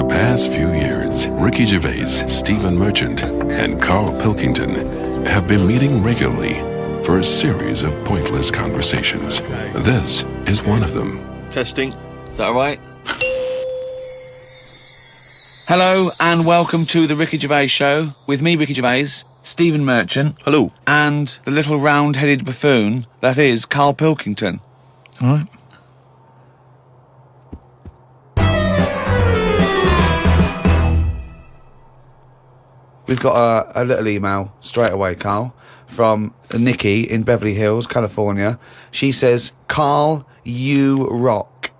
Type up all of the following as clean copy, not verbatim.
past few years, Ricky Gervais, Stephen Merchant, and Karl Pilkington have been meeting regularly for a series of pointless conversations. This is one of them. Testing. Is that all right? Hello and welcome to the Ricky Gervais Show with me, Ricky Gervais, Stephen Merchant. Hello. And the little round-headed buffoon that is Karl Pilkington. All right. We've got a little email straight away, Karl, from Nikki in Beverly Hills, California. She says, Karl, you rock.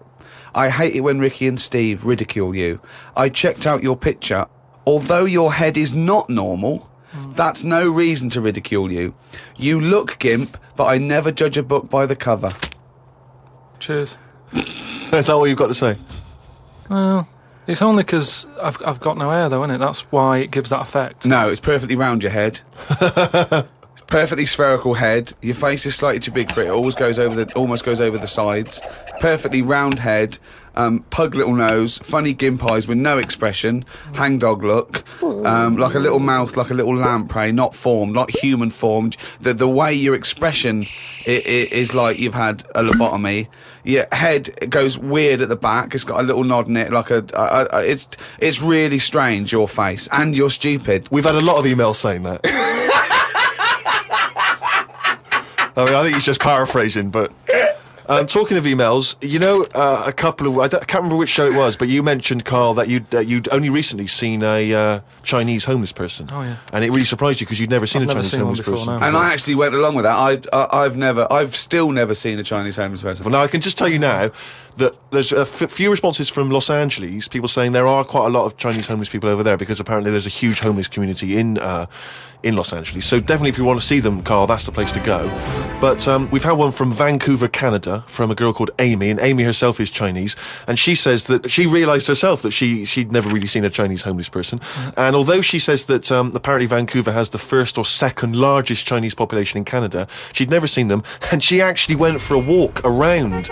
I hate it when Ricky and Steve ridicule you. I checked out your picture. Although your head is not normal, that's no reason to ridicule you. You look gimp, but I never judge a book by the cover. Cheers. Is that what you've got to say? Well, it's only because I've got no hair, though, isn't it? That's why it gives that effect. No, it's perfectly round your head. It's perfectly spherical head. Your face is slightly too big for it. It almost goes over the sides. Perfectly round head. Pug little nose, funny gimp eyes with no expression, hangdog look, like a little mouth, like a little lamprey, not formed, not human formed. The way your expression is like you've had a lobotomy. Your head goes weird at the back. It's got a little nod in it, like it's really strange, your face, and you're stupid. We've had a lot of emails saying that. I mean, I think he's just paraphrasing, but... talking of emails, you know, a couple of... I can't remember which show it was, but you mentioned, Karl, that you'd only recently seen a Chinese homeless person. Oh, yeah. And it really surprised you because you'd never seen a Chinese homeless person. And I actually went along with that. I've still never seen a Chinese homeless person. Well, now I can just tell you now that there's a few responses from Los Angeles, people saying there are quite a lot of Chinese homeless people over there because apparently there's a huge homeless community in Los Angeles. So definitely if you want to see them, Karl, that's the place to go. But we've had one from Vancouver, Canada, from a girl called Amy, and Amy herself is Chinese, and she says that she realised herself that she'd never really seen a Chinese homeless person. And although she says that apparently Vancouver has the first or second largest Chinese population in Canada, she'd never seen them, and she actually went for a walk around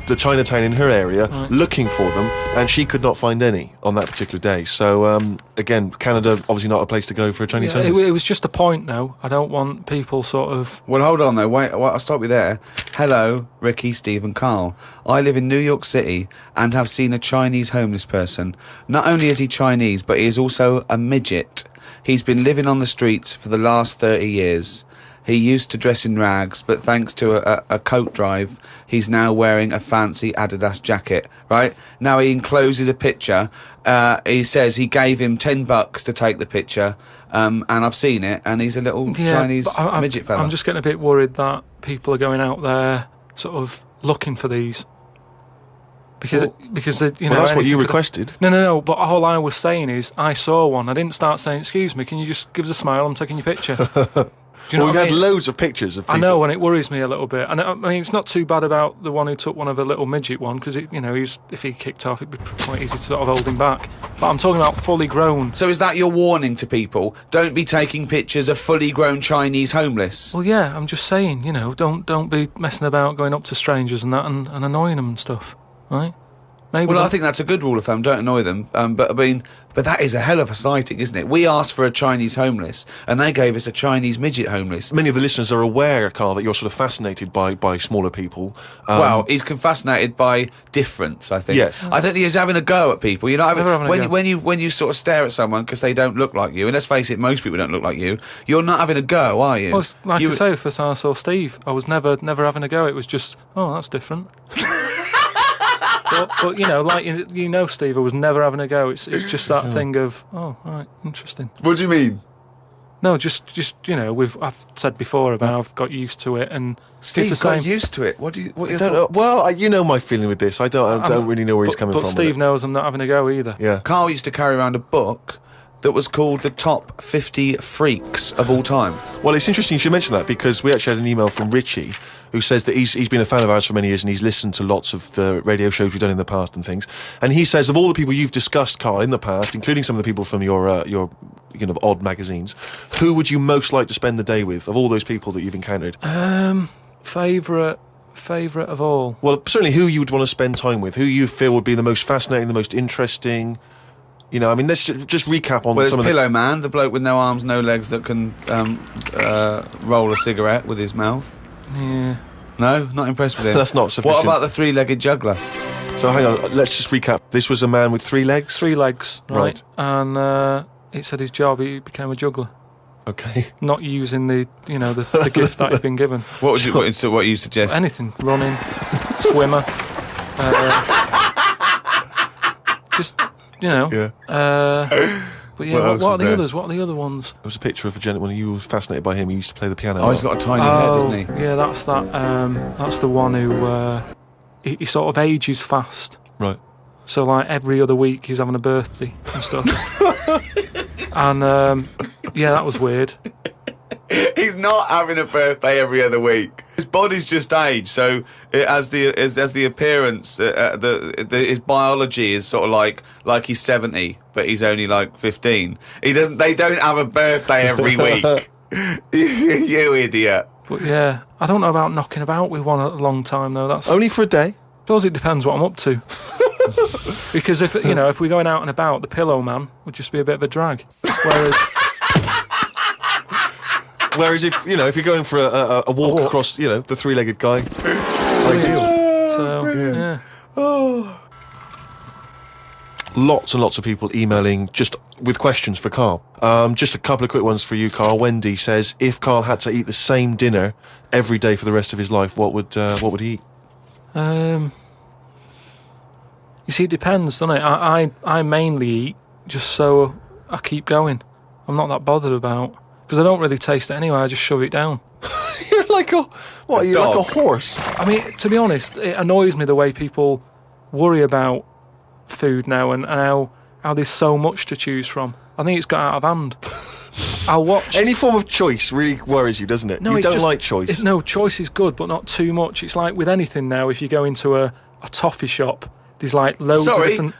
the Chinatown in her area looking for them, and she could not find any on that particular day. So again, Canada obviously not a place to go for a Chinese homeless. It was just a point, though. I don't want people sort of... Well, hold on, though. Wait, I'll stop you there. Hello, Ricky, Steve and Karl. I live in New York City and have seen a Chinese homeless person. Not only is he Chinese, but he is also a midget. He's been living on the streets for the last 30 years. He used to dress in rags, but thanks to a coat drive, he's now wearing a fancy Adidas jacket, right? Now he encloses a picture. He says he gave him $10 to take the picture, and I've seen it, and he's a little Chinese midget fella. I'm just getting a bit worried that people are going out there sort of looking for these. Because they, you know, that's what you requested. No. But all I was saying is, I saw one. I didn't start saying, "Excuse me, can you just give us a smile? I'm taking your picture." Do you know we've what I had mean? loads of pictures of people. I know, and it worries me a little bit. And I mean, it's not too bad about the one who took one of the little midget one, because if he kicked off, it'd be quite easy to sort of hold him back. But I'm talking about fully grown. So is that your warning to people? Don't be taking pictures of fully grown Chinese homeless. Well, yeah, I'm just saying, don't be messing about going up to strangers and that and annoying them and stuff, right? Maybe I think that's a good rule of thumb. Don't annoy them. But that is a hell of a sighting, isn't it? We asked for a Chinese homeless, and they gave us a Chinese midget homeless. Many of the listeners are aware, Karl, that you're sort of fascinated by smaller people. Well, he's fascinated by difference, I think. Yes. I don't think he's having a go at people. You're not having a go. when you sort of stare at someone because they don't look like you, and let's face it, most people don't look like you. You're not having a go, are you? Well, like I say, first time I saw Steve, I was never having a go. It was just, oh, that's different. But Steve, I was never having a go. It's just that thing of, oh, right, interesting. What do you mean? No, just I've said before about I've got used to it, and Steve it's got used to it. What do you? I don't know. Well, you know my feeling with this. I don't really know where he's coming from. But Steve knows I'm not having a go either. Yeah. Karl used to carry around a book that was called the top 50 freaks of all time. Well, it's interesting you should mention that because we actually had an email from Richie who says that he's been a fan of ours for many years and he's listened to lots of the radio shows we've done in the past and things. And he says of all the people you've discussed, Karl, in the past, including some of the people from your odd magazines, who would you most like to spend the day with of all those people that you've encountered? Favourite of all? Well, certainly who you would want to spend time with, who you feel would be the most fascinating, the most interesting. You know, I mean, let's just recap on Well, there's some of the... Pillow Man, the bloke with no arms, no legs that can roll a cigarette with his mouth. Yeah. No, not impressed with him. That's not sufficient. What about the three-legged juggler? So hang on, let's just recap. This was a man with 3 legs? 3 legs, right? Right. And it said his job, he became a juggler. Okay. Not using the gift that he'd been given. What you suggest? Anything. Running, swimmer. Just, Yeah. But yeah, What else what are was the there? others? What are the other ones? There was a picture of a gentleman who was fascinated by him. He used to play the piano. Oh, he's got a tiny head, doesn't he? Yeah, that's that. That's the one who he sort of ages fast. Right. So like every other week he's having a birthday and stuff. And yeah, that was weird. He's not having a birthday every other week. His body's just aged, so as the appearance, his biology is sort of like he's 70, but he's only like 15. They don't have a birthday every week. You idiot. But yeah, I don't know about knocking about with one at a long time though. That's Only for a day? I suppose it depends what I'm up to. Because if we're going out and about, the Pillow Man would just be a bit of a drag. Whereas if you're going for a walk across, the 3-legged guy, ideal. So yeah. Lots and lots of people emailing just with questions for Karl. Just a couple of quick ones for you, Karl. Wendy says, if Karl had to eat the same dinner every day for the rest of his life, what would he eat? You see, it depends, doesn't it? I mainly eat just so I keep going. I'm not that bothered about, because I don't really taste it anyway. I just shove it down. You're like a horse? I mean, to be honest, it annoys me the way people worry about food now and how there's so much to choose from. I think it's got out of hand. I'll watch... Any form of choice really worries you, doesn't it? No, you don't like choice. No, choice is good, but not too much. It's like with anything now, if you go into a toffee shop, there's like loads of different...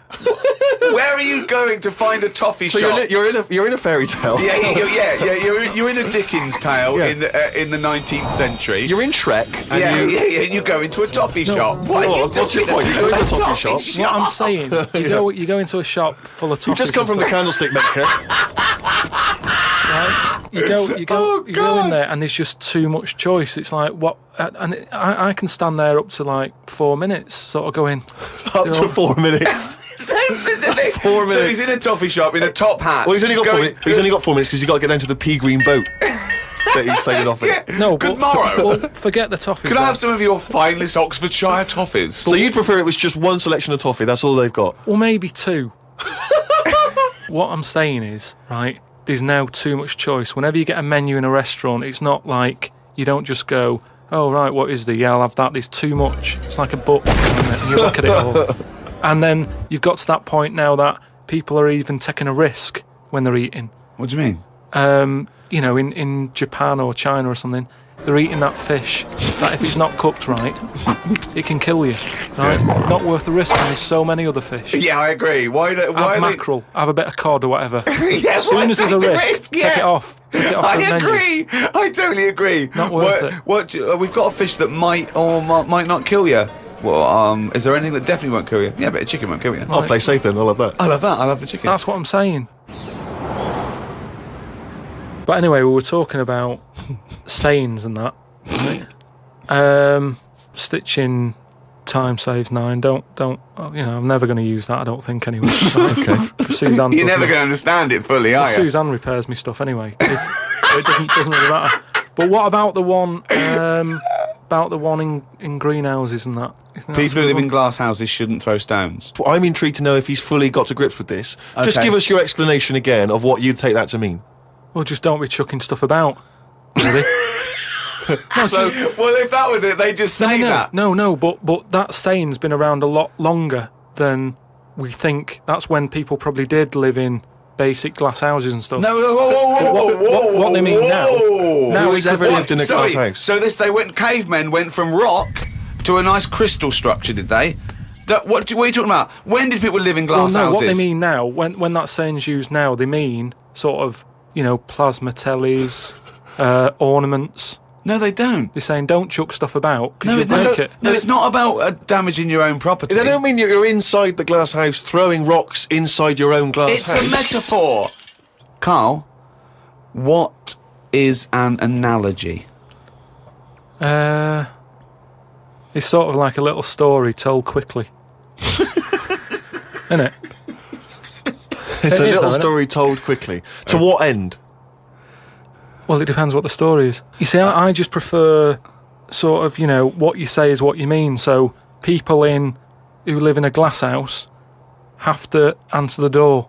Where are you going to find a toffee shop? You're in a fairy tale. Yeah. You're in a Dickens tale in the 19th century. You're in Shrek. And and you go into a toffee shop. What's your point? You go into a toffee shop. What I'm saying, you go into a shop full of toffees. You've just come from the candlestick maker. Right? You go in there and there's just too much choice. It's like what, and I can stand there up to like 4 minutes, sort of going up to 4 minutes. So specific. 4 minutes. So he's in a toffee shop in a top hat. Well, he's only got 4 minutes. He's only got 4 minutes because he's got to get down to the pea green boat that he's sailing off in. No, good morrow. Well, forget the toffees. Can I have some of your finest Oxfordshire toffees? So you'd prefer it was just one selection of toffee? That's all they've got? Well, maybe 2. What I'm saying is, right, there's now too much choice. Whenever you get a menu in a restaurant, it's not like you don't just go, oh, right, what is there? Yeah, I'll have that. There's too much. It's like a book, and you look at it all. And then you've got to that point now that people are even taking a risk when they're eating. What do you mean? In Japan or China or something, they're eating that fish that if it's not cooked right, it can kill you. Right? Not worth the risk. And there's so many other fish. Yeah, I agree. Why have mackerel, have a bit of cod or whatever. As soon as there's a risk, take it off. Take it off the menu. I agree. I totally agree. Not worth it. We've got a fish that might or might not kill you. Well, is there anything that definitely won't kill you? Yeah, but a chicken won't kill you. I'll play safe then. I'll have that. I love that. I love the chicken. That's what I'm saying. But anyway, we were talking about sayings and that. Right? Stitching time saves 9. Don't. I'm never going to use that. I don't think anyway. Okay. Suzanne. You're never going to understand it fully, are you? Suzanne repairs me stuff anyway. It doesn't really matter. But what about the one? About the one in greenhouses and that. People who live in glass houses shouldn't throw stones. Well, I'm intrigued to know if he's fully got to grips with this. Okay. Just give us your explanation again of what you'd take that to mean. Well, just don't be chucking stuff about. Really? Well, if that was it, they just say that. No, but that saying's been around a lot longer than we think. That's when people probably did live in basic glass houses and stuff. No, whoa, what they mean now. Who has ever lived in a glass house? So cavemen went from rock to a nice crystal structure, did they? What are you talking about? When did people live in glass houses? What they mean now, when that saying's used now, they mean sort of, plasma tellies, ornaments, No, they don't. They're saying don't chuck stuff about because you'll no, break it. No, it's not about damaging your own property. They don't mean you're inside the glass house throwing rocks inside your own glass It's house. a metaphor. Karl, what is an analogy? It's sort of like a little story told quickly. Isn't it? It's a It is, little though, isn't story told quickly. To what end? Well, it depends what the story is. You see, I just prefer sort of, what you say is what you mean. So people who live in a glass house have to answer the door.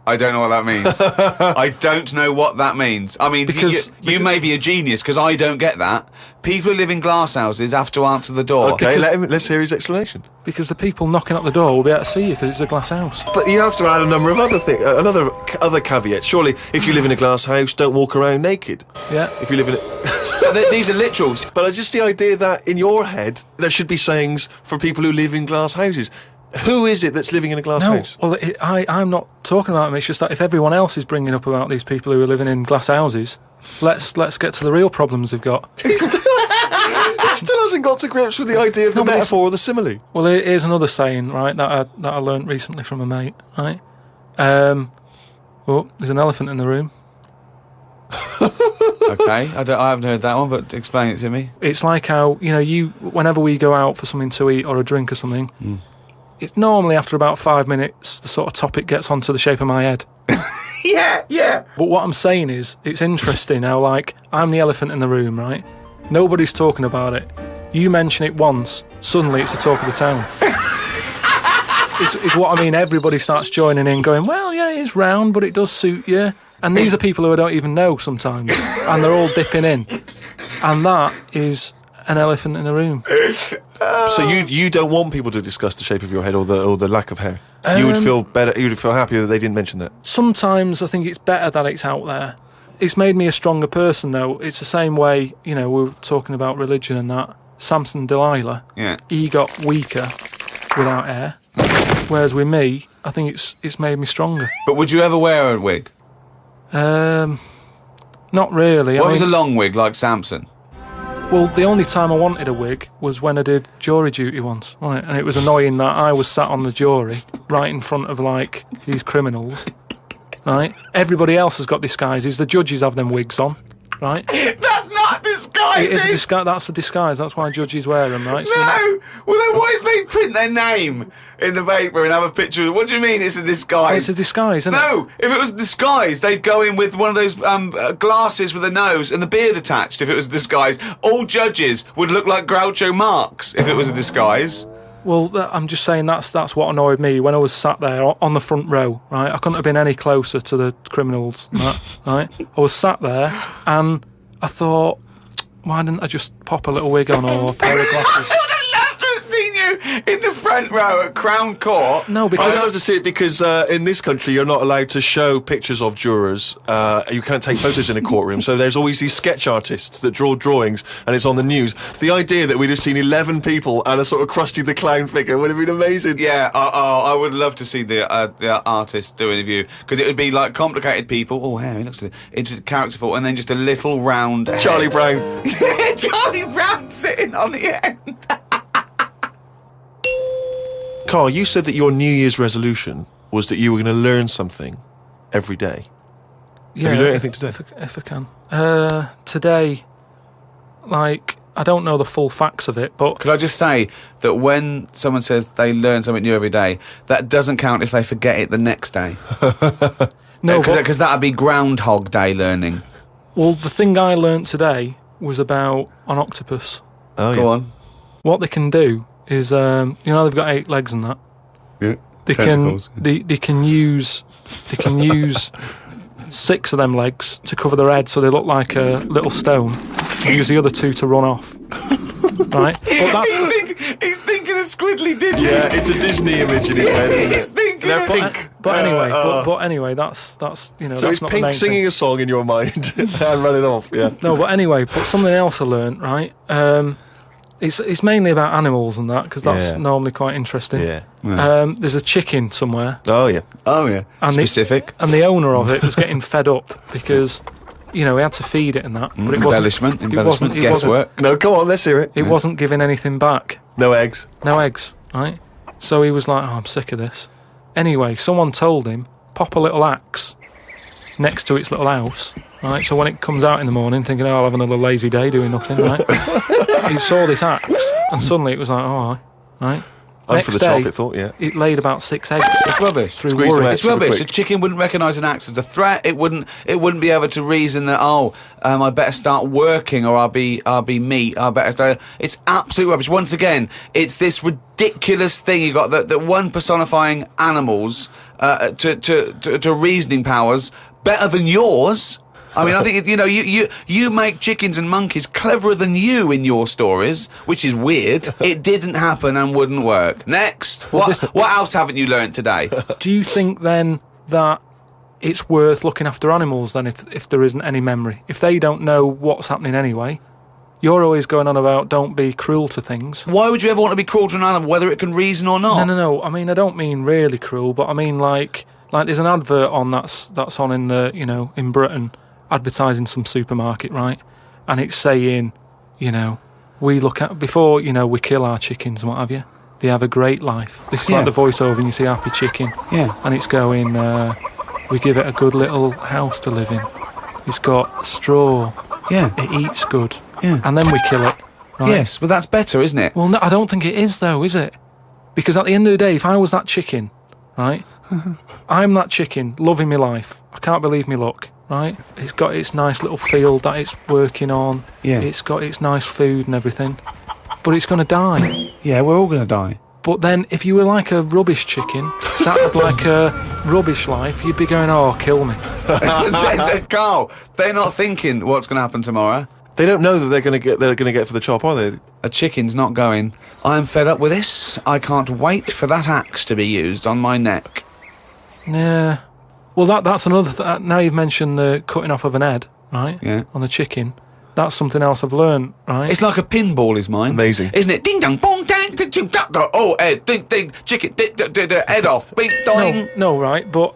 I don't know what that means. I don't know what that means. I mean, Because you may be a genius, because I don't get that. People who live in glass houses have to answer the door. Okay, let's hear his explanation. Because the people knocking at the door will be able to see you because it's a glass house. But you have to add a number of other things, other caveats. Surely, if you live in a glass house, don't walk around naked. Yeah. If you live in it. These are literals. But just the idea that in your head there should be sayings for people who live in glass houses. Who is it that's living in a glass house? Well, I'm not talking about them. It's just that if everyone else is bringing up about these people who are living in glass houses, let's get to the real problems they've got. He still hasn't got to grips with the idea of the but metaphor or the simile. Well, here's another saying, right, that I learnt recently from a mate, right? There's an elephant in the room. Okay, I haven't heard that one, but explain it to me. It's like how, whenever we go out for something to eat or a drink or something, it's normally after about 5 minutes, the sort of topic gets onto the shape of my head. Yeah. But what I'm saying is, it's interesting how, like, I'm the elephant in the room, right? Nobody's talking about it. You mention it once, suddenly it's the talk of the town. It's what I mean. Everybody starts joining in, going, well, yeah, it is round, but it does suit you. And these are people who I don't even know sometimes, and they're all dipping in. And that is an elephant in the room. So you don't want people to discuss the shape of your head or the lack of hair. You would feel better. You would feel happier that they didn't mention that. Sometimes I think it's better that it's out there. It's made me a stronger person, though. It's the same way, we were talking about religion and that. Samson Delilah, Yeah. he got weaker without hair. Whereas with me, I think it's made me stronger. But would you ever wear a wig? Not really. What was a long wig like Samson? Well, the only time I wanted a wig was when I did jury duty once, wasn't it? And it was annoying that I was sat on the jury right in front of, like, these criminals, right? Everybody else has got disguises. The judges have them wigs on, right? That's not disguise. It is a disguise. That's a disguise. That's why judges wear them, right? So No. Well, then why did they print their name in the paper and have a picture? What do you mean it's a disguise? it's a disguise, isn't it? No, if it was a disguise, they'd go in with one of those glasses with a nose and the beard attached. If it was a disguise, all judges would look like Groucho Marx if it was a disguise. Well, I'm just saying that's what annoyed me when I was sat there on the front row, right? I couldn't have been any closer to the criminals, and that, right? I was sat there and I thought, why didn't I just pop a little wig on or a pair of glasses? I would have loved to have seen you in the front row at Crown Court. No, I'd because love to see it because in this country you're not allowed to show pictures of jurors. You can't take photos in a courtroom, so there's always these sketch artists that draw drawings, and it's on the news. The idea that we'd have seen 11 people and a sort of Krusty the Clown figure would have been amazing. Yeah, I would love to see the artist do an interview, because it would be like complicated people. Oh, hair, he looks characterful, and then just a little round head. Charlie Brown. Charlie Brown sitting on the end. Karl, you said that your New Year's resolution was that you were going to learn something every day. yeah, Have you learned anything today? If I can. Today, like, I don't know the full facts of it, but Could I just say that when someone says they learn something new every day, that doesn't count if they forget it the next day? no, but, Because that would be Groundhog Day learning. well, the thing I learnt today was about an octopus. Oh, Go on. What they can do is, they've got 8 legs and that. Yeah. They can use 6 of them legs to cover their head, so they look like a little stone. And use the other 2 to run off. Right? But that's He's thinking of Squiddly Diddly. Yeah, it's a Disney image in his head, isn't He's it? thinking They're of pink. But anyway, that's So that's it's not the Pink main singing thing. a song in your mind and running off, yeah. No, but anyway, but something else I learnt, right? It's mainly about animals and that, because that's Yeah. normally quite interesting. Yeah. There's a chicken somewhere, Oh, yeah. Oh, yeah. And Specific. and the owner of it was getting fed up because he had to feed it and that. But it Embellishment, wasn't, guesswork. No, come on, let's hear it. It wasn't giving anything back. No eggs. No eggs, right? So he was like, I'm sick of this. Anyway, someone told him, pop a little axe next to its little house, right? So when it comes out in the morning thinking, I'll have another lazy day doing nothing, right? He saw this axe and suddenly it was like, oh, right? I'm for the chocolate thought, yeah. It laid about 6 eggs. It's rubbish. Through Squeeze them worry. out. It's super rubbish. quick. A chicken wouldn't recognise an axe as a threat. It wouldn't be able to reason that I better start working or I'll be meat. I better start. It's absolute rubbish. Once again, it's this ridiculous thing you got that one personifying animals to reasoning powers better than yours. I mean, I think you make chickens and monkeys cleverer than you in your stories, which is weird. It didn't happen and wouldn't work. Next, what else haven't you learnt today? Do you think then that it's worth looking after animals then if there isn't any memory? If they don't know what's happening anyway, you're always going on about don't be cruel to things. Why would you ever want to be cruel to an animal, whether it can reason or not? No. I mean, I don't mean really cruel, but I mean like there's an advert on that's on in the in Britain, advertising some supermarket, right? And it's saying, we look at before we kill our chickens and what have you. They have a great life. This is like the voiceover, and you see happy chicken. Yeah. And it's going, we give it a good little house to live in. It's got straw. Yeah. It eats good. Yeah. And then we kill it. Right? Yes, but that's better, isn't it? Well, no, I don't think it is though, is it? Because at the end of the day, if I was that chicken, right? I'm that chicken, loving my life. I can't believe me luck. Right, it's got its nice little field that it's working on. Yeah. It's got its nice food and everything, but it's going to die. Yeah, we're all going to die. But then, if you were like a rubbish chicken that had like a rubbish life, you'd be going, "Oh, kill me." Carl, they're not thinking what's going to happen tomorrow. They don't know that they're going to get for the chop, are they? A chicken's not going, I'm fed up with this. I can't wait for that axe to be used on my neck. Yeah. Well, that's another. Now you've mentioned the cutting off of an head, right? Yeah. On the chicken. That's something else I've learned, right? It's like a pinball, is mine. Amazing. Isn't it? Ding dong, bong, dang, ding, ding, dong, dong. Oh, head, ding, ding, chicken, head off, bing, dong. No, right, but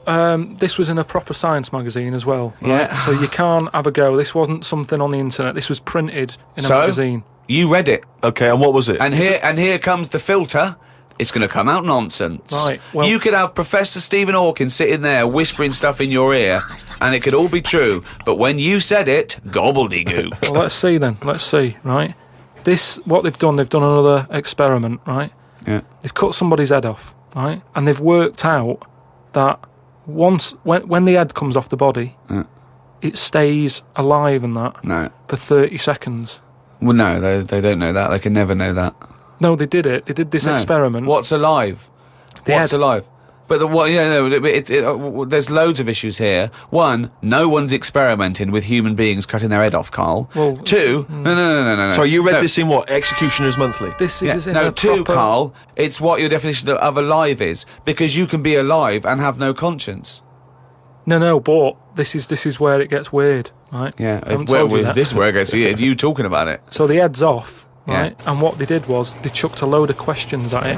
this was in a proper science magazine as well. Right? Yeah. So you can't have a go. This wasn't something on the internet. This was printed in a magazine. You read it. Okay, and what was it? And here comes the filter. It's going to come out nonsense. Right, well- you could have Professor Stephen Hawking sitting there whispering stuff in your ear, and it could all be true. But when you said it, gobbledygook. Well, let's see then. Let's see, right? What they've done another experiment, right? Yeah. They've cut somebody's head off, right? And they've worked out that when the head comes off the body, it stays alive and that No. for 30 seconds. Well, no, they don't know that. They can never know that. No, they did it. They did this No. experiment. What's alive? What's head. alive? But there's loads of issues here. One, no one's experimenting with human beings cutting their head off, Carl. Well, two, no. Sorry, you read this in what? Executioner's Monthly? This Yeah, is in no, a two, proper... Carl. It's what your definition of alive is, because you can be alive and have no conscience. No, but this is where it gets weird, right? Yeah, I haven't told you that. this is where it gets weird. You talking about it? So the head's off, Yeah. right? And what they did was they chucked a load of questions at it.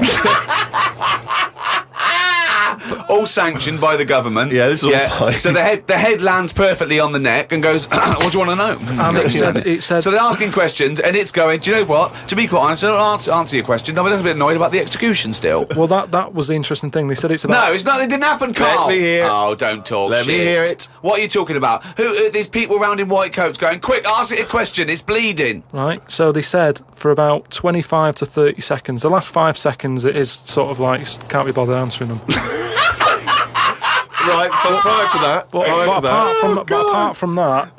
All sanctioned by the government. Yeah, this is all fine. So the head lands perfectly on the neck and goes, what do you want to know? And it said So they're asking questions and it's going, do you know what? To be quite honest, I don't answer your question. I'm a little bit annoyed about the execution still. well, that was the interesting thing. They said it's about... No, it's not. It didn't happen, Carl. me hear it. Oh, don't talk Let shit. me hear it. What are you talking about? Who these people around in white coats going, quick, ask it a question. It's bleeding. Right, so they said for about 25 to 30 seconds. The last 5 seconds, it is sort of like, can't be bothered answering them. Right, but prior to that, But apart from that,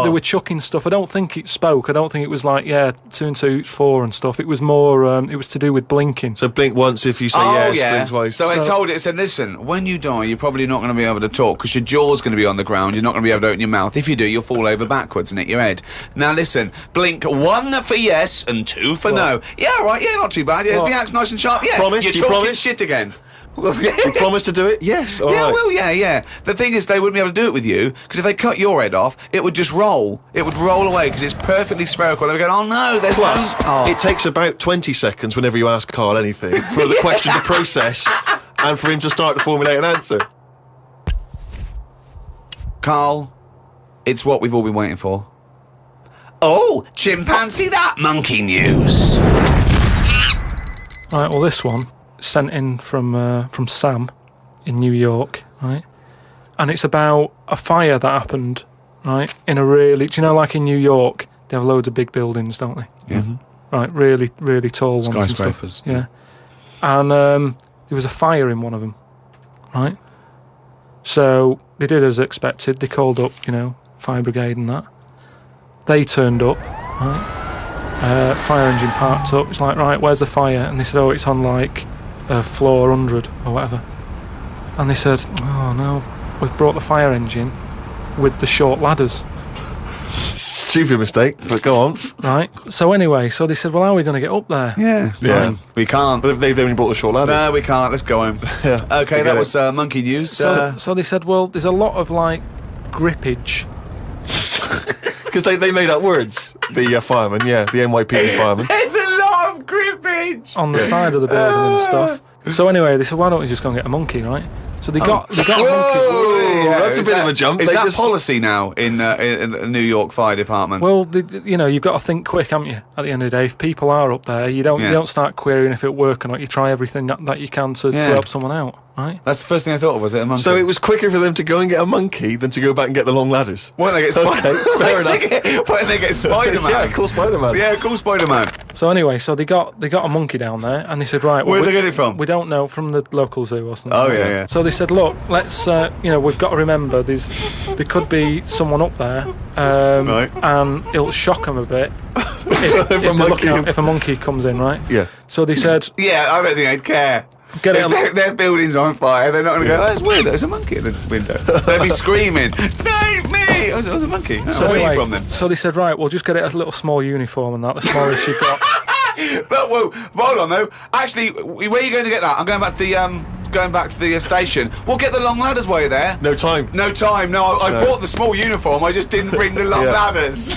they were chucking stuff. I don't think it spoke. I don't think it was like, 2 and 2 is 4 and stuff. It was more, it was to do with blinking. So blink once if you say yes, blink twice. So I told it, said, listen, when you die, you're probably not going to be able to talk because your jaw's going to be on the ground. You're not going to be able to open your mouth. If you do, you'll fall over backwards and hit your head. Now listen, blink 1 for yes and 2 for no. Yeah, right, yeah, not too bad. Yeah, is the axe nice and sharp? Yeah, Promise? you're Do you talking promise? shit again. You promise to do it? Yes. All Yeah, right. well, yeah. The thing is, they wouldn't be able to do it with you, because if they cut your head off, it would just roll. It would roll away, because it's perfectly spherical. They would go, oh no, there's Plus, no... it takes about 20 seconds whenever you ask Karl anything for the question to process and for him to start to formulate an answer. Karl, It's what we've all been waiting for. Oh, chimpanzee that monkey news. Right, well, this one sent in from Sam in New York, right? And it's about a fire that happened, right? In a really, do you know, like in New York, they have loads of big buildings, don't they? Yeah. Right, really, really tall ones. Skyscrapers. And stuff. Yeah. And there was a fire in one of them, right? So they did as expected. They called up, fire brigade and that. They turned up, right? Fire engine parked up. It's like, right, where's the fire? And they said, oh, it's on like floor 100 or whatever. And they said, oh no, we've brought the fire engine with the short ladders. Stupid mistake, but go on. Right. So anyway, so they said, well, how are we going to get up there? Yeah. We can't. But they've only brought the short ladders. No, we can't. Let's go home. Yeah. Okay, that was monkey news. So they said, well, there's a lot of like grippage. Because they made up words. The firemen, the NYPD firemen. There's a lot of grippage On the side of the building and stuff. So anyway, they said, why don't we just go and get a monkey, right? So they got a monkey. Yeah, that's a bit of a jump. Is They that just- policy now in the New York Fire Department? Well, you've got to think quick, haven't you? At the end of the day, if people are up there, you don't start querying if it'll work or not. You try everything that you can to help someone out, right? That's the first thing I thought of, was it a monkey? So it was quicker for them to go and get a monkey than to go back and get the long ladders. Why don't they get Okay, fair enough. Why don't they get Spider-Man? Yeah, cool Spider-Man. Yeah, cool Spider-Man. So anyway, so they got a monkey down there, and they said, right, well, Where'd they get it from? We don't know, from the local zoo or something. Oh, yeah. So they said, look, let's, we've got to remember there could be someone up there, Right. and it'll shock them a bit if a monkey comes in, right? Yeah. So they said, Yeah, I don't think they'd care. Get it If on- their building's on fire, they're not going to go, oh, it's weird, there's a monkey at the window. They'll be screaming, save me! Oh, there's a monkey. Oh, so where are anyway, you from then? so they said, right, we'll just get it a little small uniform and that, the smallest you've got. But whoa, hold on though. Actually, where are you going to get that? I'm going back to the station. We'll get the long ladders while you're there. No time. No time. No, I bought the small uniform. I just didn't bring the long Yeah. ladders.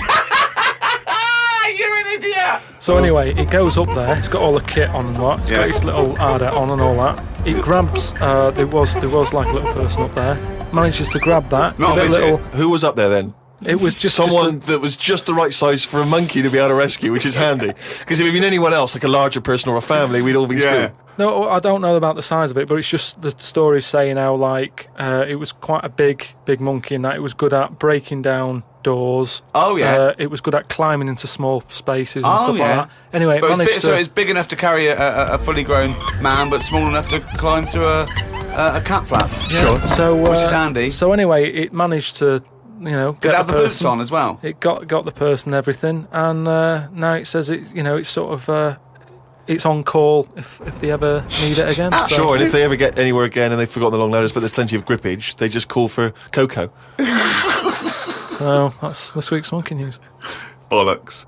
You're an idiot. So anyway, it goes up there. It's got all the kit on and what. It's got its little harder on and all that. It grabs. There was like a little person up there. Manages to grab that. Not give a it midget. little. Who was up there then? It was just Someone that was just the right size for a monkey to be able to rescue, which is handy. Because if it'd been anyone else, like a larger person or a family, we'd all been screwed. No, I don't know about the size of it, but it's just the story's saying how like it was quite a big monkey in that it was good at breaking down doors. Oh, yeah. It was good at climbing into small spaces and stuff yeah. like that. Anyway, it But managed so it's big enough to carry a fully grown man, but small enough to climb through a cat flap. yeah, so Which is handy. So anyway, it managed to get Did it have the boots person. on as well? It got the person and everything, and now it says it's sort of it's on call if they ever need it again. So. Sure, and if they ever get anywhere again and they've forgotten the long ladders, but there's plenty of grippage, they just call for Coco. So that's this week's monkey news. Bollocks.